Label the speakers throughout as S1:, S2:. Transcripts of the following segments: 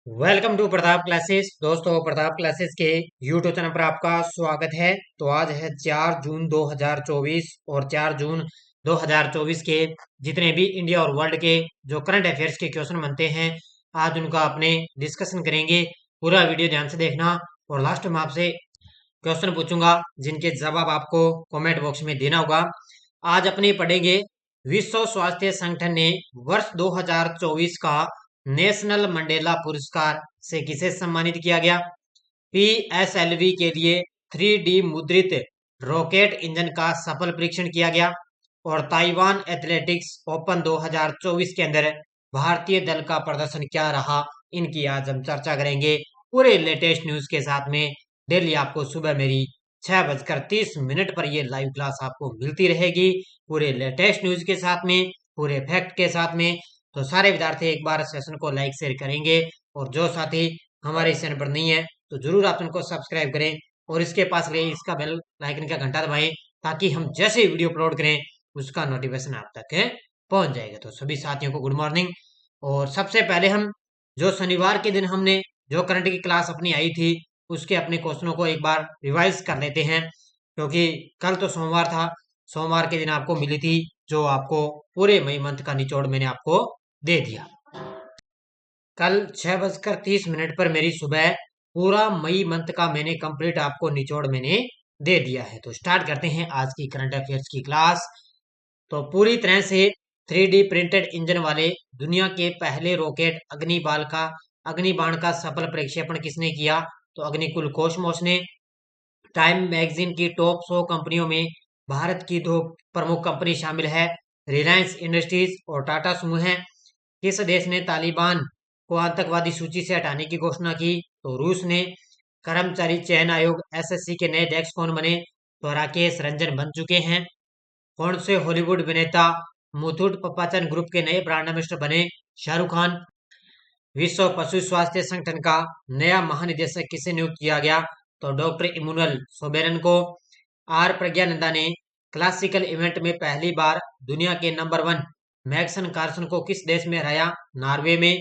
S1: Welcome to Pratap classes. दोस्तों, Pratap classes के YouTube channel पर आपका स्वागत है। तो आज है 4 जून 2024 और 4 जून 2024 के जितने भी इंडिया और वर्ल्ड के जो करंट अफेयर्स के क्वेश्चन बनते हैं, आज उनका अपने डिस्कशन करेंगे। पूरा वीडियो ध्यान से देखना और लास्ट में आपसे क्वेश्चन पूछूंगा जिनके जवाब आपको कमेंट बॉक्स में देना होगा। आज अपने पढ़ेंगे विश्व स्वास्थ्य संगठन ने वर्ष 2024 का नेशनल मंडेला पुरस्कार से किसे सम्मानित किया गया। पीएसएलवी के लिए 3D मुद्रित रॉकेट इंजन का सफल परीक्षण किया गया। और ताइवान एथलेटिक्स ओपन 2024 के अंदर भारतीय दल का प्रदर्शन क्या रहा, इनकी आज हम चर्चा करेंगे पूरे लेटेस्ट न्यूज के साथ में। डेली आपको सुबह मेरी 6:30 पर ये लाइव क्लास आपको मिलती रहेगी पूरे लेटेस्ट न्यूज के साथ में, पूरे फैक्ट के साथ में। तो सारे विद्यार्थी एक बार सेशन को लाइक शेयर करेंगे और जो साथी हमारे इस चैनल पर नहीं है तो जरूर आप उनको सब्सक्राइब करें और इसके पास रहे इसका बेल आइकन का घंटा दबाएं ताकि हम जैसे वीडियो अपलोड करें उसका नोटिफिकेशन आप तक पहुंच जाएगा। तो सभी साथियों को गुड मॉर्निंग। और सबसे पहले हम जो शनिवार के दिन हमने जो करंट की क्लास अपनी आई थी उसके अपने क्वेश्चनों को एक बार रिवाइज कर लेते हैं, क्योंकि कल तो सोमवार था। सोमवार के दिन आपको मिली थी जो आपको पूरे मई मंथ का निचोड़ मैंने आपको दे दिया। कल 6:30 पर मेरी सुबह पूरा मई मंथ का मैंने कंप्लीट आपको निचोड़ मैंने दे दिया है। तो स्टार्ट करते हैं आज की करंट अफेयर्स की क्लास। तो पूरी तरह से 3D प्रिंटेड इंजन वाले दुनिया के पहले रॉकेट अग्निबाण का सफल प्रक्षेपण किसने किया। तो अग्निकुल कॉस्मोस ने। टाइम मैगजीन की टॉप 100 कंपनियों में भारत की 2 प्रमुख कंपनी शामिल है, रिलायंस इंडस्ट्रीज और टाटा समूह है। किस देश ने तालिबान को आतंकवादी सूची से हटाने की घोषणा की। तो रूस ने। कर्मचारी चयन आयोग एसएससी के नए अध्यक्ष कौन बने। तो राकेश रंजन बन चुके हैं। कौन से हॉलीवुड अभिनेता मुथूट पपाचन ग्रुप के नए ब्रांड एम्बेसडर बने। शाहरुख खान। विश्व पशु स्वास्थ्य संगठन का नया महानिदेशक किसे नियुक्त किया गया। तो डॉक्टर इमूनल सोबेरन को। आर प्रज्ञानंदा ने क्लासिकल इवेंट में पहली बार दुनिया के नंबर 1 मैग्सन कार्सन को किस देश में हराया। नॉर्वे में।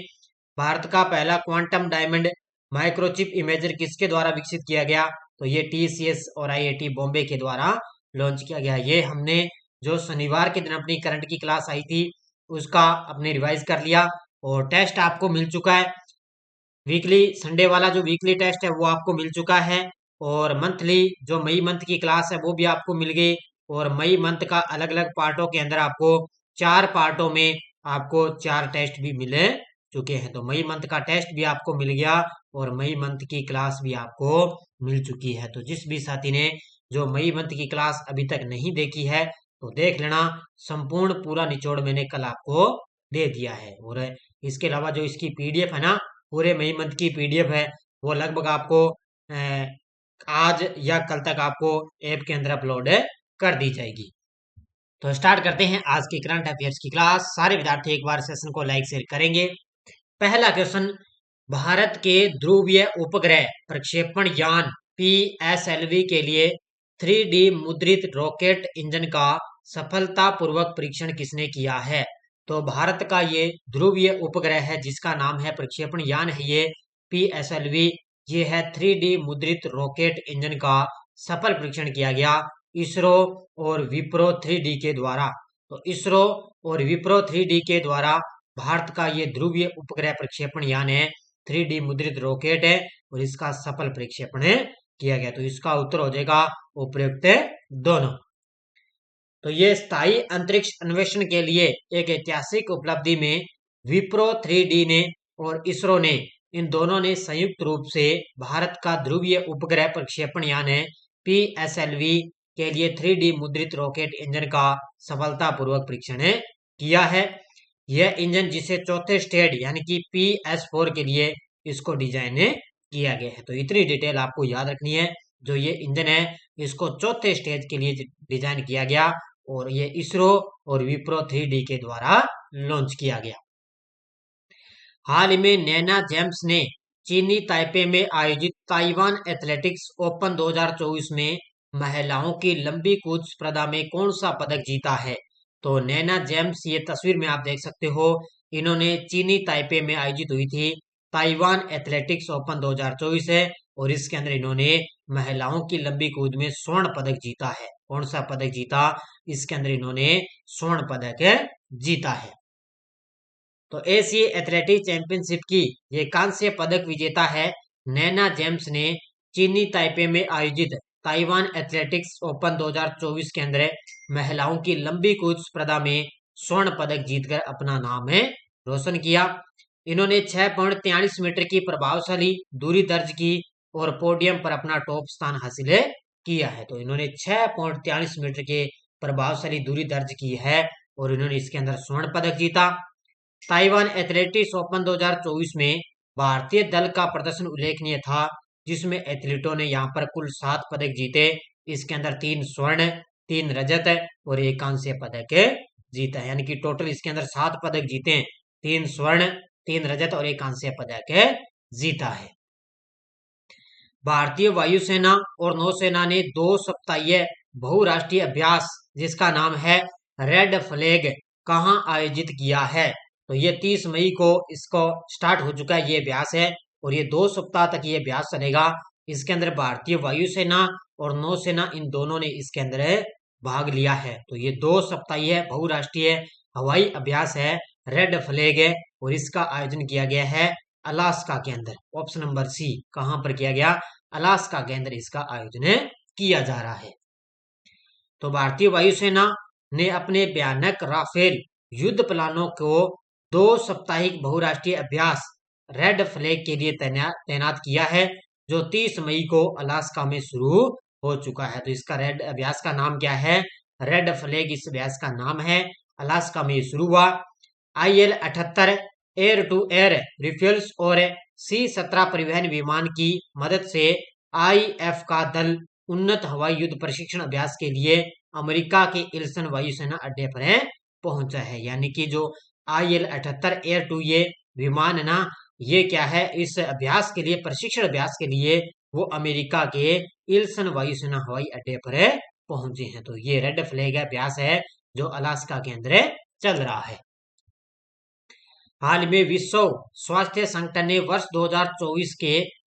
S1: भारत का पहला क्वांटम डायमंड माइक्रोचिप इमेजर किसके द्वारा विकसित किया गया। तो ये टीसीएस और आईआईटी बॉम्बे के द्वारा लॉन्च किया गया। ये हमने जो शनिवार के दिन अपनी करंट की क्लास आई थी उसका अपने रिवाइज कर लिया और टेस्ट आपको मिल चुका है। वीकली संडे वाला जो वीकली टेस्ट है वो आपको मिल चुका है और मंथली जो मई मंथ की क्लास है वो भी आपको मिल गई। और मई मंथ का अलग अलग पार्टों के अंदर आपको 4 पार्टों में आपको 4 टेस्ट भी मिले चुके हैं। तो मई मंथ का टेस्ट भी आपको मिल गया और मई मंथ की क्लास भी आपको मिल चुकी है। तो जिस भी साथी ने जो मई मंथ की क्लास अभी तक नहीं देखी है तो देख लेना, संपूर्ण पूरा निचोड़ मैंने कल आपको दे दिया है। और इसके अलावा जो इसकी पीडीएफ है ना, पूरे मई मंथ की पीडीएफ है वो लगभग आपको आज या कल तक आपको ऐप के अंदर अपलोड कर दी जाएगी। तो स्टार्ट करते हैं आज की करंट अफेयर्स की क्लास। सारे विद्यार्थी एक बार सेशन को लाइक शेयर करेंगे। पहला क्वेश्चन, भारत के ध्रुवीय उपग्रह प्रक्षेपण यान पीएसएलवी के लिए 3D मुद्रित रॉकेट इंजन का सफलतापूर्वक परीक्षण किसने किया है। तो भारत का ये ध्रुवीय उपग्रह है जिसका नाम है प्रक्षेपण यान है ये पीएसएलवी। ये है 3D मुद्रित रॉकेट इंजन का सफल परीक्षण किया गया इसरो और विप्रो 3D के द्वारा। तो इसरो और विप्रो 3D के द्वारा भारत का ये ध्रुवीय उपग्रह प्रक्षेपण यान है, 3D मुद्रित रॉकेट है और इसका सफल प्रक्षेपण किया गया। तो इसका उत्तर हो जाएगा उपयुक्त दोनों। तो ये स्थायी अंतरिक्ष अन्वेषण के लिए एक ऐतिहासिक उपलब्धि में विप्रो 3D ने और इसरो ने, इन दोनों ने संयुक्त रूप से भारत का ध्रुवीय उपग्रह प्रक्षेपण यान है पीएसएलवी के लिए 3D मुद्रित रॉकेट इंजन का सफलतापूर्वक परीक्षण किया है। यह इंजन जिसे चौथे स्टेज यानी कि PS4 के लिए इसको डिजाइन किया गया है। तो इतनी डिटेल आपको याद रखनी है। जो ये इंजन है इसको चौथे स्टेज के लिए डिजाइन किया गया और ये इसरो और विप्रो 3D के द्वारा लॉन्च किया गया। हाल ही में नैना जेम्स ने चीनी ताइपे में आयोजित ताइवान एथलेटिक्स ओपन 2024 में महिलाओं की लंबी कूद स्पर्धा में कौन सा पदक जीता है। तो नैना जेम्स, ये तस्वीर में आप देख सकते हो, इन्होंने चीनी ताइपे में आयोजित हुई थी ताइवान एथलेटिक्स ओपन 2024 है और इसके अंदर इन्होंने महिलाओं की लंबी कूद में स्वर्ण पदक जीता है। कौन सा पदक जीता? इसके अंदर इन्होंने स्वर्ण पदक जीता है। तो एशियाई एथलेटिक्स चैंपियनशिप की ये कांस्य पदक विजेता है नैना जेम्स ने चीनी ताइपे में आयोजित ताइवान एथलेटिक्स ओपन 2024 के अंदर महिलाओं की लंबी कूद स्पर्धा में स्वर्ण पदक जीतकर अपना नाम रोशन किया। इन्होंने 6.43 मीटर की प्रभावशाली दूरी दर्ज की और पोडियम पर अपना टॉप स्थान हासिल किया है। तो इन्होंने 6.43 मीटर के प्रभावशाली दूरी दर्ज की है और इन्होंने इसके अंदर स्वर्ण पदक जीता। ताइवान एथलेटिक्स ओपन 2024 में भारतीय दल का प्रदर्शन उल्लेखनीय था, जिसमें एथलीटों ने यहां पर कुल 7 पदक जीते। इसके अंदर 3 स्वर्ण, 3 रजत और 1 कांस्य पदक जीता है। यानी कि टोटल इसके अंदर 7 पदक जीते, 3 स्वर्ण, 3 रजत और 1 कांस्य पदक जीता है। भारतीय वायुसेना और नौसेना ने 2 सप्ताहीय बहुराष्ट्रीय अभ्यास जिसका नाम है रेड फ्लैग कहां आयोजित किया है? तो ये 30 मई को इसको स्टार्ट हो चुका है ये अभ्यास है और ये 2 सप्ताह तक ये अभ्यास चलेगा। इसके अंदर भारतीय वायुसेना और नौसेना इन दोनों ने इसके अंदर भाग लिया है। तो ये 2 सप्ताहीय बहुराष्ट्रीय हवाई अभ्यास है, रेड फ्लैग है और इसका आयोजन किया गया है अलास्का के अंदर। ऑप्शन नंबर सी, कहां पर किया गया? अलास्का के अंदर इसका आयोजन किया जा रहा है। तो भारतीय वायुसेना ने अपने भयानक राफेल युद्ध प्लानों को 2 साप्ताहिक बहुराष्ट्रीय अभ्यास रेड फ्लैग के लिए तैनात किया है, जो 30 मई को अलास्का में शुरू हो चुका है। तो इसका रेड अभ्यास का नाम क्या है? रेड फ्लैग इस अभ्यास का नाम है। अलास्का में शुरू हुआ। IL-78 एयर टू एयर रिफ्यूल्स और C-17 परिवहन विमान की मदद से IF का दल उन्नत हवाई युद्ध प्रशिक्षण अभ्यास के लिए अमेरिका के इल्सन वायुसेना अड्डे पर पहुंचा है। यानी कि जो IL-78 एयर टू ये विमान ना, ये क्या है? इस अभ्यास के लिए, प्रशिक्षण अभ्यास के लिए वो अमेरिका के इल्सन वायुसेना हवाई अड्डे पर पहुंचे हैं। तो ये रेड फ्लैग अभ्यास है जो अलास्का के अंदर चल रहा है। हाल में विश्व स्वास्थ्य संगठन ने वर्ष 2024 के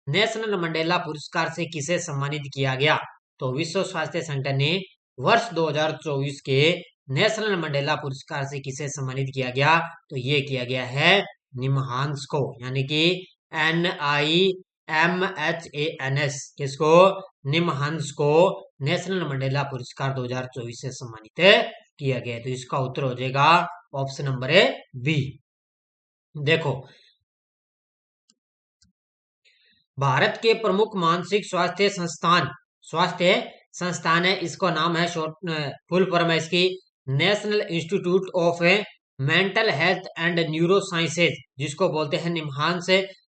S1: नेशनल मंडेला पुरस्कार से किसे सम्मानित किया गया? तो विश्व स्वास्थ्य संगठन ने वर्ष 2024 के नेशनल मंडेला पुरस्कार से किसे सम्मानित किया गया? तो ये किया गया है निमहांस को, यानी कि NIMHANS, किसको? निमहांस को नेशनल मंडेला पुरस्कार 2024 से सम्मानित किया गया। तो इसका उत्तर हो जाएगा ऑप्शन नंबर बी। देखो, भारत के प्रमुख मानसिक स्वास्थ्य संस्थान है, इसको नाम है फुल फॉर्म है इसकी national institute of mental health and neuro sciences, जिसको बोलते हैं निमहांस।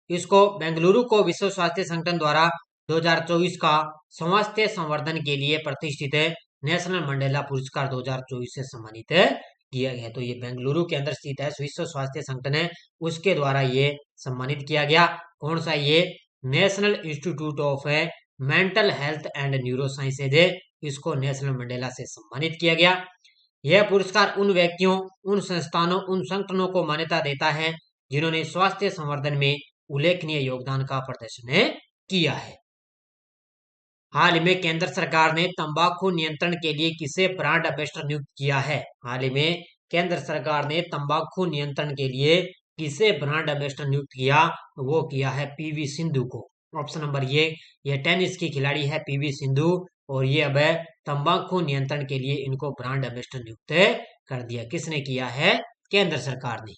S1: इसको बेंगलुरु को विश्व स्वास्थ्य संगठन द्वारा 2024 का स्वास्थ्य संवर्धन के लिए प्रतिष्ठित नेशनल मंडेला पुरस्कार 2024 से सम्मानित किया गया। तो ये बेंगलुरु के अंदर स्थित है, विश्व स्वास्थ्य संगठन है, उसके द्वारा ये सम्मानित किया गया। कौन सा? ये national institute of mental health and neuro sciences है, इसको नेशनल मंडेला से सम्मानित किया गया। यह पुरस्कार उन व्यक्तियों, उन संस्थानों, उन संगठनों को मान्यता देता है जिन्होंने स्वास्थ्य संवर्धन में उल्लेखनीय योगदान का प्रदर्शन किया है। हाल में केंद्र सरकार ने तंबाकू नियंत्रण के लिए किसे ब्रांड एम्बेसडर नियुक्त किया है? हाल में केंद्र सरकार ने तंबाकू नियंत्रण के लिए किसे ब्रांड एम्बेसडर नियुक्त किया? वो किया है PV सिंधु को। ऑप्शन नंबर ये टेनिस की खिलाड़ी है PV सिंधु और ये अब तंबाकू नियंत्रण के लिए इनको ब्रांड एम्बेसडर नियुक्त कर दिया। किसने किया है? केंद्र सरकार ने।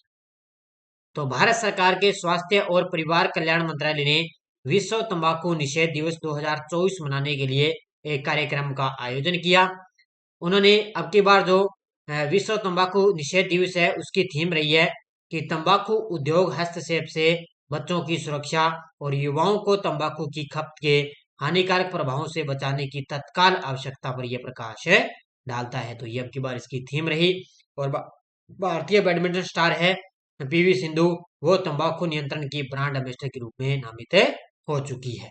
S1: तो भारत सरकार के स्वास्थ्य और परिवार कल्याण मंत्रालय ने विश्व तंबाकू निषेध दिवस 2024 मनाने के लिए एक कार्यक्रम का आयोजन किया। उन्होंने अब की बार जो विश्व तंबाकू निषेध दिवस है उसकी थीम रही है कि तंबाकू उद्योग हस्तक्षेप से बच्चों की सुरक्षा और युवाओं को तंबाकू की खपत के हानिकारक प्रभावों से बचाने की तत्काल आवश्यकता पर यह प्रकाश डालता है। तो ये अब की बार इसकी थीम रही। और भारतीय बैडमिंटन स्टार है PV सिंधु, वो तंबाकू नियंत्रण की ब्रांड एम्बेसडर के रूप में नामित हो चुकी है।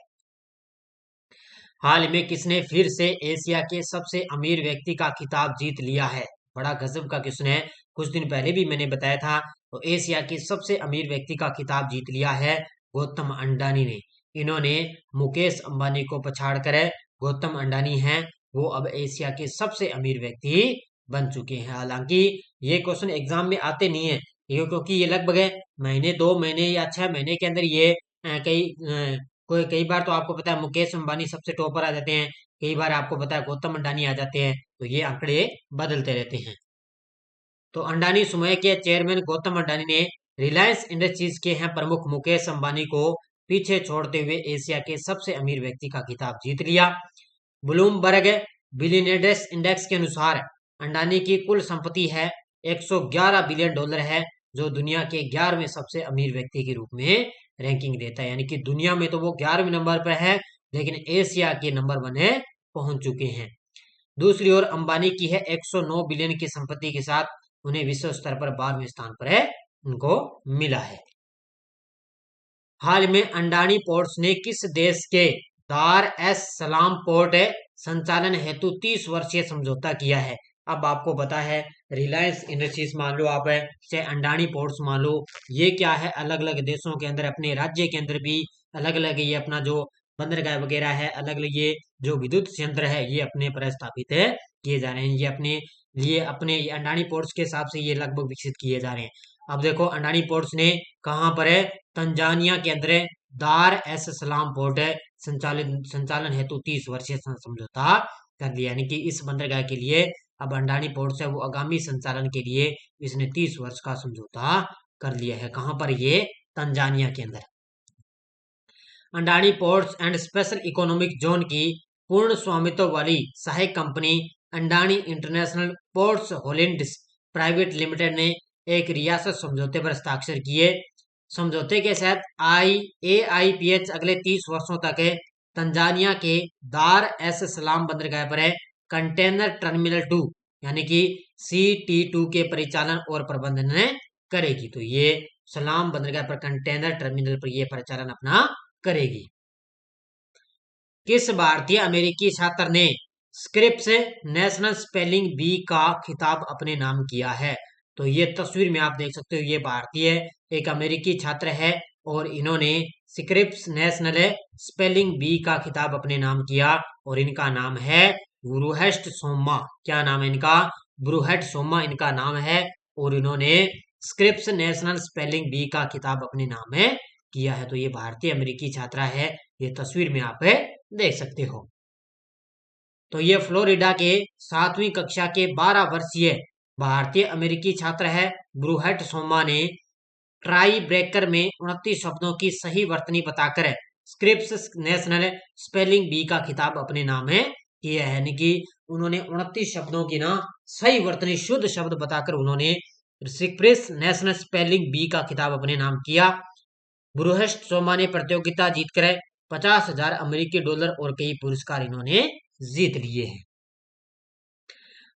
S1: हाल में किसने फिर से एशिया के सबसे अमीर व्यक्ति का खिताब जीत लिया है? बड़ा गजब का क्वेश्चन है, कुछ दिन पहले भी मैंने बताया था। तो एशिया के सबसे अमीर व्यक्ति का खिताब जीत लिया है गौतम अडानी ने। इन्होंने मुकेश अंबानी को पछाड़कर गौतम अडानी हैं वो अब एशिया के सबसे अमीर व्यक्ति बन चुके हैं। हालांकि ये क्वेश्चन एग्जाम में आते नहीं है ये, क्योंकि ये लगभग महीने 2 महीने या 6 महीने के अंदर ये कई बार तो आपको पता है मुकेश अंबानी सबसे टॉपर आ जाते हैं, कई बार आपको पता है गौतम अडानी आ जाते हैं, तो ये आंकड़े बदलते रहते हैं। तो अडानी समूह के चेयरमैन गौतम अडानी ने रिलायंस इंडस्ट्रीज के हैं प्रमुख मुकेश अंबानी को पीछे छोड़ते हुए एशिया के सबसे अमीर व्यक्ति का खिताब जीत लिया। ब्लूमबर्ग बिलियनियर्स इंडेक्स के अनुसार अडानी की कुल संपत्ति है 111 बिलियन डॉलर है, जो दुनिया के 11वें सबसे अमीर व्यक्ति के रूप में रैंकिंग देता है। यानी कि दुनिया में तो वो 11वें नंबर पर है, लेकिन एशिया के नंबर 1 पहुंच चुके हैं। दूसरी ओर अंबानी की है 109 बिलियन की संपत्ति के साथ उन्हें विश्व स्तर पर 12वें स्थान पर है उनको मिला है। हाल में अडानी पोर्ट्स ने किस देश के दार एस सलाम पोर्ट संचालन हेतु 30 वर्षीय समझौता किया है? अब आपको पता है रिलायंस इंडस्ट्रीज मान लो आप है, चाहे अडानी पोर्ट्स मान लो, ये क्या है अलग अलग देशों के अंदर अपने राज्य के अंदर भी अलग अलग ये अपना जो बंदरगाह वगैरह है, अलग अलग ये जो विद्युत संयंत्र है ये अपने पर स्थापित है किए जा रहे हैं। ये अपने लिए अपने अडानी पोर्ट्स के हिसाब से ये लगभग विकसित किए जा रहे हैं। अब देखो अडानी पोर्ट्स ने कहाँ पर है, तंजानिया के अंदर दार एस सलाम पोर्ट है संचालन हेतु 30 वर्षीय समझौता कर लिया। यानी कि इस बंदरगाह के लिए अब अडानी पोर्ट्स है वो आगामी संचालन के लिए इसने 30 वर्ष का समझौता कर लिया है। कहां पर? ये तंजानिया के अंदर। Adani ports and special economic zone की पूर्ण स्वामित्व वाली सहायक company Adani international ports holdings private limited ने एक रियासत समझौते पर हस्ताक्षर किए। समझौते के तहत AIPH अगले 30 वर्षों तक तंजानिया के दार एस सलाम बंदरगाह पर है कंटेनर टर्मिनल 2 यानी कि CT2 के परिचालन और प्रबंधन करेगी। तो ये सलाम बंदरगाह पर कंटेनर टर्मिनल पर ये परिचालन अपना करेगी। किस भारतीय अमेरिकी छात्र ने स्क्रिप्स नेशनल स्पेलिंग बी का खिताब अपने नाम किया है? तो ये तस्वीर में आप देख सकते हो ये भारतीय एक अमेरिकी छात्र है और इन्होंने स्क्रिप्स नेशनल स्पेलिंग बी का खिताब अपने नाम किया और इनका नाम है ब्रूहेट सोमा। क्या नाम है इनका? ब्रूहेट सोमा इनका नाम है और इन्होंने स्क्रिप्स नेशनल स्पेलिंग बी का खिताब अपने नाम में किया है। तो ये भारतीय अमेरिकी छात्रा है, ये तस्वीर में आप देख सकते हो। तो ये फ्लोरिडा के 7वीं कक्षा के 12 वर्षीय भारतीय अमेरिकी छात्र है ब्रूहेट सोमा ने ट्राई ब्रेकर में 29 शब्दों की सही वर्तनी बताकर स्क्रिप्स नेशनल स्पेलिंग बी का खिताब अपने नाम में किया है। यानी कि उन्होंने 29 शब्दों की ना सही वर्तनी शुद्ध शब्द बताकर उन्होंने स्क्रिप्स नेशनल स्पेलिंग बी का खिताब अपने नाम किया। ब्रूहेट सोमा ने प्रतियोगिता जीतकर 50,000 अमेरिकी डॉलर और कई पुरस्कार इन्होंने जीत लिए हैं।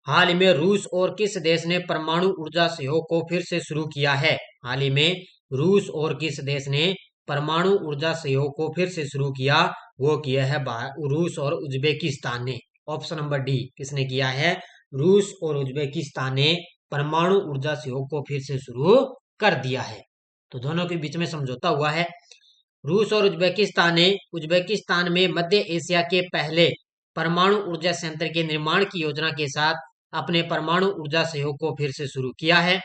S1: हाल ही में रूस और किस देश ने परमाणु ऊर्जा सहयोग को फिर से शुरू किया है? हाल ही में रूस और किस देश ने परमाणु ऊर्जा सहयोग को फिर से शुरू किया? वो किया है रूस और उज्बेकिस्तान ने। ऑप्शन नंबर डी किसने किया है? रूस और उज्बेकिस्तान ने परमाणु ऊर्जा सहयोग को फिर से शुरू कर दिया है। तो दोनों के बीच में समझौता हुआ है। रूस और उज्बेकिस्तान ने उज्बेकिस्तान में मध्य एशिया के पहले परमाणु ऊर्जा संयंत्र के निर्माण की योजना के साथ अपने परमाणु ऊर्जा सहयोग को फिर से शुरू किया है।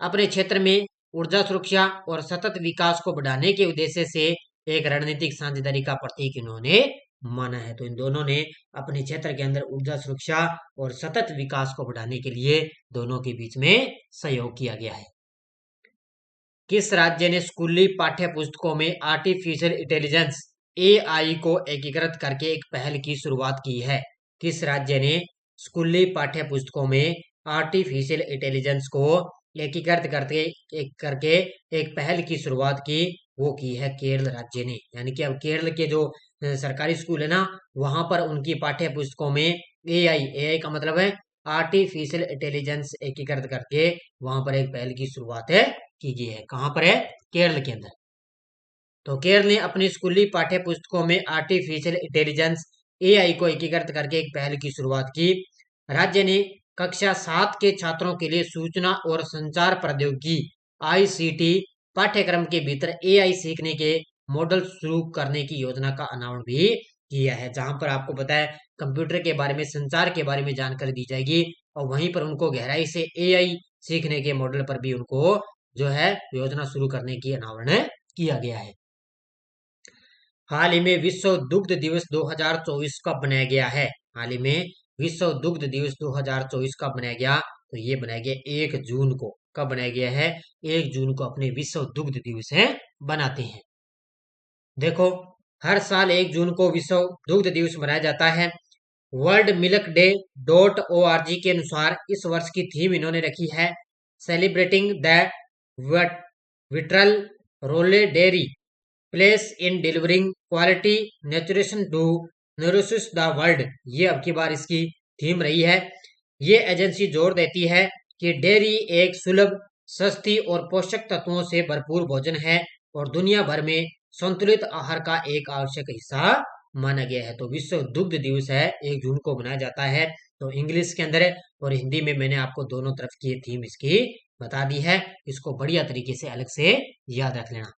S1: अपने क्षेत्र में ऊर्जा सुरक्षा और सतत विकास को बढ़ाने के उद्देश्य से एक रणनीतिक साझेदारी का प्रतीक इन्होंने माना है। तो इन दोनों ने अपने क्षेत्र के अंदर ऊर्जा सुरक्षा और सतत विकास को बढ़ाने के लिए दोनों के बीच में सहयोग किया गया है। किस राज्य ने स्कूली पाठ्य पुस्तकों में आर्टिफिशियल इंटेलिजेंस AI को एकीकृत करके एक पहल की शुरुआत की है? किस राज्य ने स्कूली पाठ्य पुस्तकों में आर्टिफिशियल इंटेलिजेंस को एकीकृत करके एक पहल की शुरुआत की? वो की है केरल राज्य ने। यानी कि अब केरल के जो सरकारी स्कूल है ना, वहां पर उनकी पाठ्य पुस्तकों में AI का मतलब है आर्टिफिशियल इंटेलिजेंस एकीकृत करके वहां पर एक पहल की शुरुआत की गई है। कहां पर है? केरल के अंदर। तो केरल ने अपनी स्कूली पाठ्य पुस्तकों में आर्टिफिशियल इंटेलिजेंस AI को एकीकृत करके एक पहल की शुरुआत की। राज्य ने कक्षा 7 के छात्रों के लिए सूचना और संचार प्रौद्योगिकी ICT पाठ्यक्रम के भीतर AI सीखने के मॉडल शुरू करने की योजना का अनावरण भी किया है, जहां पर आपको पता है कंप्यूटर के बारे में, संचार के बारे में जानकारी दी जाएगी और वहीं पर उनको गहराई से एआई सीखने के मॉडल पर भी उनको जो है योजना शुरू करने की अनावरण किया गया है। हाल ही में विश्व दुग्ध दिवस 2024 कब बनाया गया है? हाल ही में विश्व दुग्ध दिवस 2024 कब बनाया गया? तो ये बनाया गया 1 जून को। कब बनाया गया है? 1 जून को अपने विश्व दुग्ध दिवस है बनाते हैं। देखो, हर साल 1 जून को विश्व दुग्ध दिवस मनाया जाता है। वर्ल्ड मिल्क डे .org के अनुसार इस वर्ष की थीम इन्होंने रखी है celebrating the vital role dairy plays in delivering quality nutrition to nourish the world. ये अब की बार इसकी थीम रही है। ये एजेंसी जोर देती है कि डेयरी एक सुलभ, सस्ती और पोषक तत्वों से भरपूर भोजन है और दुनिया भर में संतुलित आहार का एक आवश्यक हिस्सा माना गया है। तो विश्व दुग्ध दिवस है 1 जून को मनाया जाता है। तो इंग्लिश के अंदर और हिंदी में मैंने आपको दोनों तरफ की थीम इसकी बता दी है। इसको बढ़िया तरीके से अलग से याद रख लेना।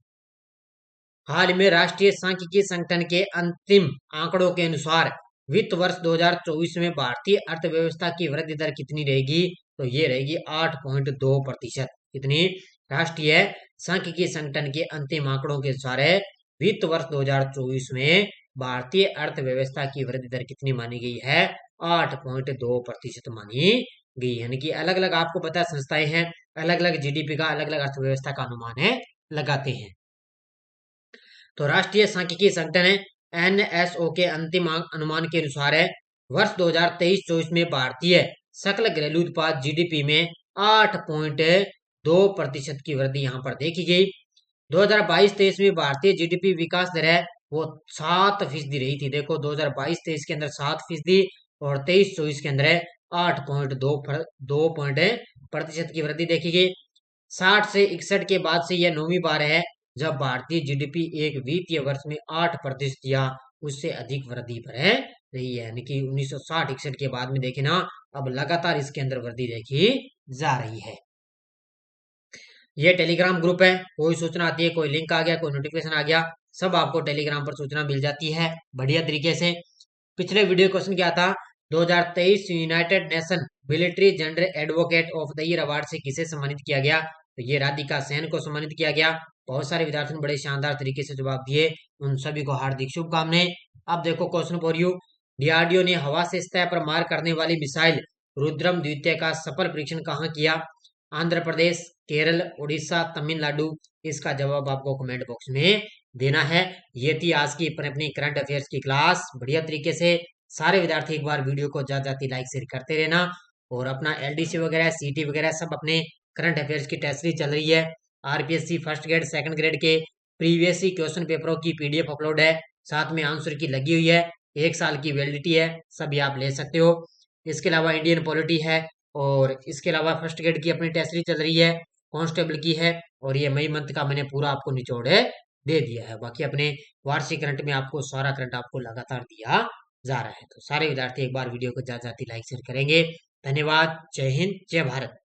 S1: हाल में राष्ट्रीय सांख्यिकी संगठन के अंतिम आंकड़ों के अनुसार वित्त वर्ष 2024 में भारतीय अर्थव्यवस्था की वृद्धि दर कितनी रहेगी? तो ये रहेगी 8.2%। कितनी? राष्ट्रीय सांख्यिकी संगठन के अंतिम आंकड़ों के अनुसार है वित्त वर्ष 2024 में भारतीय अर्थव्यवस्था की वृद्धि दर कितनी मानी गई है? 8.2% मानी गई। यानी कि अलग अलग आपको पता है संस्थाएं हैं, अलग अलग जीडीपी का, अलग अलग अर्थव्यवस्था का अनुमान है लगाते हैं। तो राष्ट्रीय सांख्यिकी संगठन है एनएसओ के अंतिम अनुमान के अनुसार है वर्ष 2023-24 में भारतीय सकल घरेलू उत्पाद जीडीपी में 8.2% की वृद्धि यहाँ पर देखी गई। 2022-23 में भारतीय जीडीपी विकास दर है वो 7% रही थी। देखो 2022-23 के अंदर 7% और 23-24 के अंदर 8.2% की वृद्धि देखी गई। 60 से 61 के बाद से यह 9वीं बार है जब भारतीय जीडीपी एक वित्तीय वर्ष में 8% या उससे अधिक वृद्धि पर है रही है। यानी कि 1960-61 के बाद में देखे ना, अब लगातार इसके अंदर वृद्धि देखी जा रही है। ये टेलीग्राम ग्रुप है, कोई सूचना आती है, कोई लिंक आ गया, कोई नोटिफिकेशन आ गया, सब आपको टेलीग्राम पर सूचना मिल जाती है बढ़िया तरीके से। पिछले वीडियो क्वेश्चन क्या था? 2023 United nation military general advocate of the year award से किसे सम्मानित किया गया? तो ये राधिका सेन को सम्मानित किया गया। बहुत सारे विद्यार्थियों ने बड़े शानदार तरीके से जवाब दिए, उन सभी को हार्दिक शुभकामनाएं। अब देखो क्वेश्चन फॉर यू। डीआरडीओ ने हवा से सतह पर मार करने वाली मिसाइल रुद्रम द्वितीय का सफल परीक्षण कहाँ किया? आंध्र प्रदेश, केरल, उड़ीसा, तमिलनाडु। इसका जवाब आपको कमेंट बॉक्स में देना है। ये थी आज की अपनी करंट अफेयर्स की क्लास। बढ़िया तरीके से सारे विद्यार्थी एक बार वीडियो को ज्यादा लाइक शेयर करते रहना और अपना एलडीसी वगैरह, सीटी वगैरह सब अपने करंट अफेयर्स की टेस्ट सीरीज चल रही है। RPSC first grade, second grade के प्रीवियस क्वेश्चन पेपरों की पीडीएफ अपलोड है, साथ में आंसर की लगी हुई है, 1 साल की वैलिडिटी है, सभी आप ले सकते हो। इसके अलावा इंडियन पॉलिटी है और इसके अलावा फर्स्ट ग्रेड की अपनी टेस्ट सीरीज चल रही है, कांस्टेबल की है और ये मई मंथ का मैंने पूरा आपको निचोड़ दे दिया है। बाकी अपने वार्षिक करंट में आपको सारा करंट आपको लगातार दिया जा रहा है। तो सारे विद्यार्थी एक बार वीडियो को ज्यादा लाइक शेयर करेंगे। धन्यवाद। जय हिंद, जय भारत।